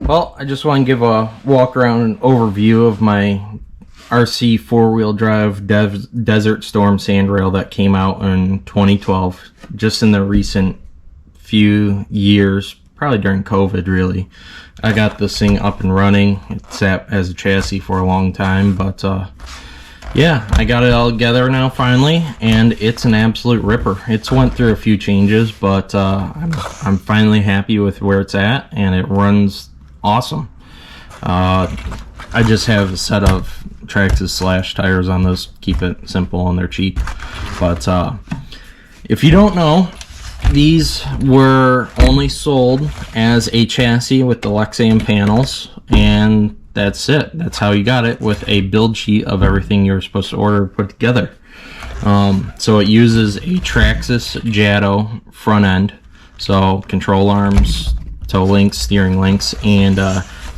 Well, I just want to give a walk around and overview of my RC four-wheel drive Desert Storm sandrail that came out in 2012. Just in the recent few years, probably during COVID really, I got this thing up and running. It sat as a chassis for a long time, but yeah, I got it all together now finally, and it's an absolute ripper. It's went through a few changes, but I'm finally happy with where it's at, and it runs awesome. I just have a set of Traxxas slash tires on this, keep it simple, and they're cheap. But if you don't know, these were only sold as a chassis with the Lexan panels, and that's it. That's how you got it, with a build sheet of everything you're supposed to order put together. So it uses a Traxxas Jado front end, so control arms, toe links, steering links, and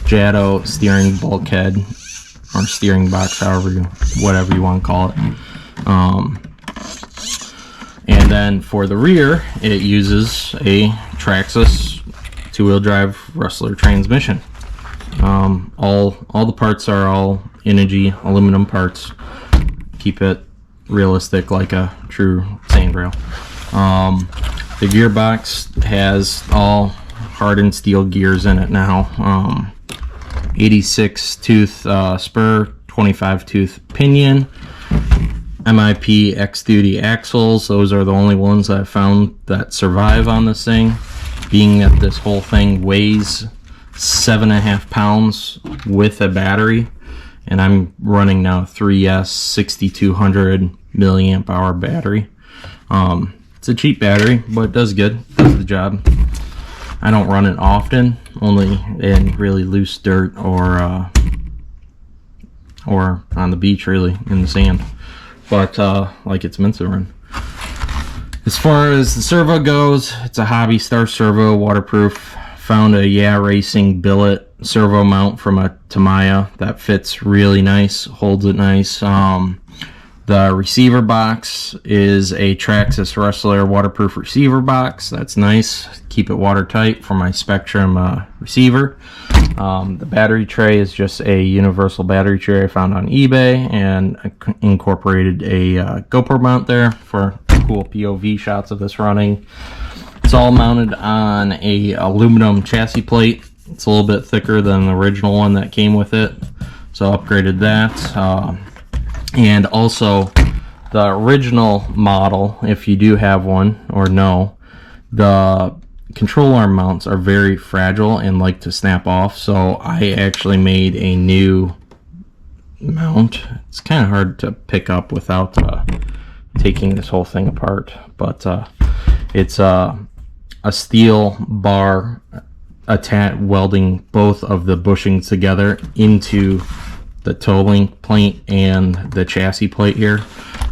Jado steering bulkhead or steering box, whatever you want to call it. And then for the rear, it uses a Traxxas two-wheel drive Rustler transmission. All the parts are all Energy aluminum parts. Keep it realistic like a true sandrail. The gearbox has all hardened steel gears in it now. 86 tooth spur, 25 tooth pinion, MIP X-Duty axles. Those are the only ones I've found that survive on this thing, being that this whole thing weighs 7.5 pounds with a battery, and I'm running now 3S 6200 milliamp hour battery. It's a cheap battery, but it does good, does the job. I don't run it often, only in really loose dirt or on the beach, really, in the sand. But like it's meant to run. As far as the servo goes, it's a Hobby Star servo, waterproof. Found a Yeah Racing billet servo mount from a Tamiya that fits really nice, holds it nice. The receiver box is a Traxxas Rustler waterproof receiver box. That's nice. Keep it watertight for my Spectrum receiver. The battery tray is just a universal battery tray I found on eBay, and I incorporated a GoPro mount there for cool POV shots of this running. It's all mounted on a aluminum chassis plate. It's a little bit thicker than the original one that came with it, so I upgraded that. And also, the original model, if you do have one or no, the control arm mounts are very fragile and like to snap off, so I actually made a new mount. It's kind of hard to pick up without taking this whole thing apart, but it's a steel bar welding both of the bushings together into the toe link plate and the chassis plate here,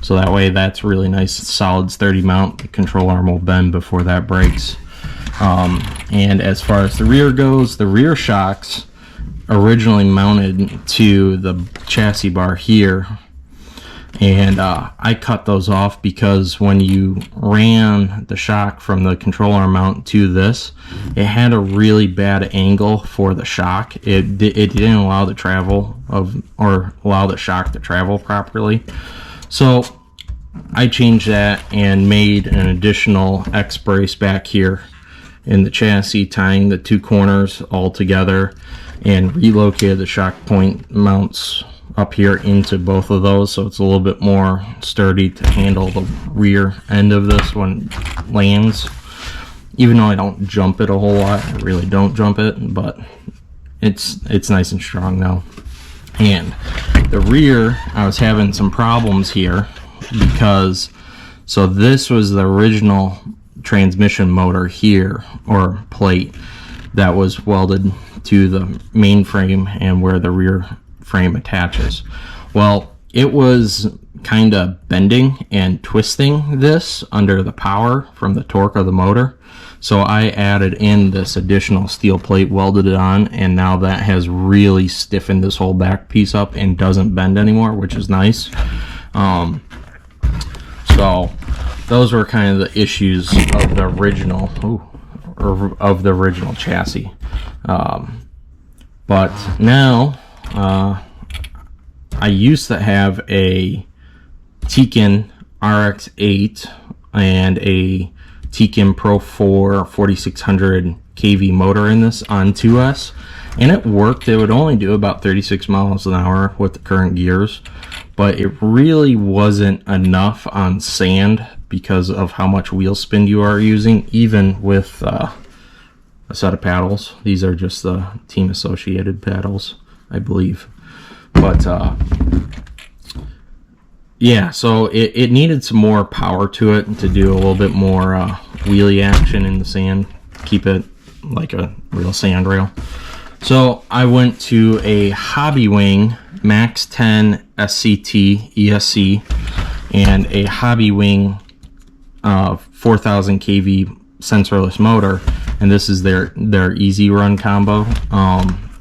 so that way that's really nice, solid, sturdy mount. The control arm will bend before that breaks. And as far as the rear goes, the rear shocks originally mounted to the chassis bar here, and I cut those off because when you ran the shock from the control arm mount to this, it had a really bad angle for the shock. It didn't allow the allow the shock to travel properly. So I changed that and made an additional X brace back here in the chassis, tying the two corners all together, and relocated the shock point mounts up here into both of those, so it's a little bit more sturdy to handle the rear end of this when it lands. Even though I don't jump it a whole lot, I really don't jump it, but it's nice and strong now. And the rear, I was having some problems here because, so this was the original transmission motor here, or plate, that was welded to the main frame and where the rear frame attaches. Well, it was kind of bending and twisting this under the power from the torque of the motor, so I added in this additional steel plate, welded it on, and now that has really stiffened this whole back piece up and doesn't bend anymore, which is nice. So those were kind of the issues of the original chassis. But now I used to have a Tekin RX8 and a Tekin Pro 4 4600 kV motor in this on 2S, and it worked. It would only do about 36 miles an hour with the current gears, but it really wasn't enough on sand because of how much wheel spin you are using, even with a set of paddles. These are just the team associated paddles, I believe. But yeah, so it needed some more power to it to do a little bit more wheelie action in the sand, keep it like a real sand rail. So I went to a Hobby Wing Max 10 SCT ESC and a Hobby Wing 4000 kV sensorless motor, and this is their easy run combo.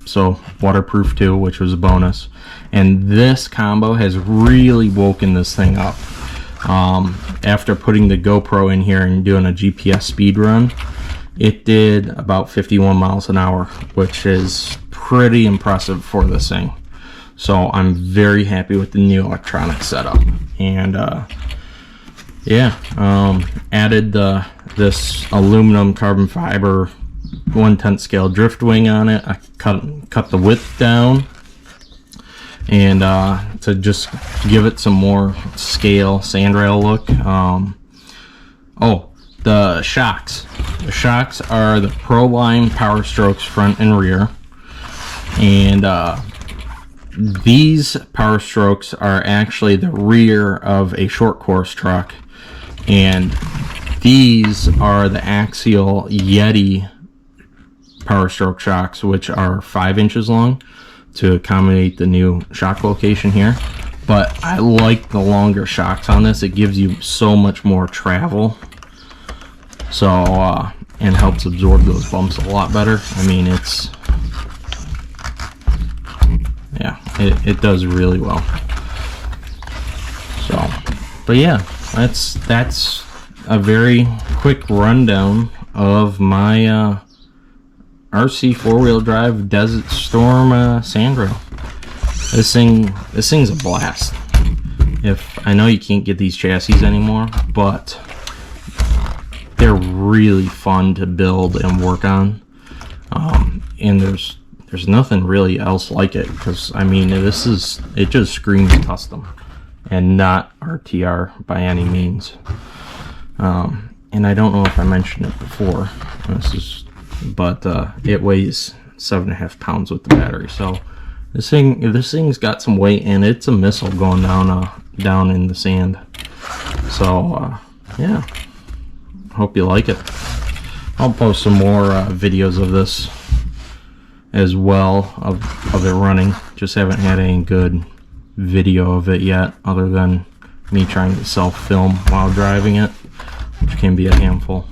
So waterproof too, which was a bonus. And this combo has really woken this thing up. After putting the GoPro in here and doing a GPS speed run, it did about 51 miles an hour, which is pretty impressive for this thing. So I'm very happy with the new electronic setup. And yeah, added this aluminum carbon fiber 1/10 scale drift wing on it. I cut the width down, and to just give it some more scale sandrail look. Oh, the shocks. The shocks are the Proline Power Strokes front and rear, and these Power Strokes are actually the rear of a short course truck, and these are the axial Yeti Power Stroke shocks, which are 5 inches long to accommodate the new shock location here. But I like the longer shocks on this. It gives you so much more travel, so and helps absorb those bumps a lot better. I mean, it's, yeah, it does really well. So, but yeah, that's a very quick rundown of my RC 4-wheel drive Desert Storm sandrail. This thing's a blast. I know you can't get these chassis anymore, but they're really fun to build and work on. And there's nothing really else like it, because I mean, it just screams custom and not RTR by any means. And I don't know if I mentioned it before. But it weighs 7.5 pounds with the battery. So this thing's got some weight, and it's a missile going down in the sand. So yeah, hope you like it. I'll post some more videos of this as well, of it running. Just haven't had any good video of it yet, other than me trying to self-film while driving it, which can be a handful.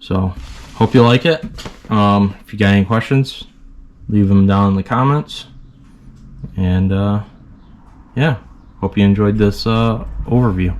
So hope you like it. If you got any questions, leave them down in the comments. And yeah, hope you enjoyed this overview.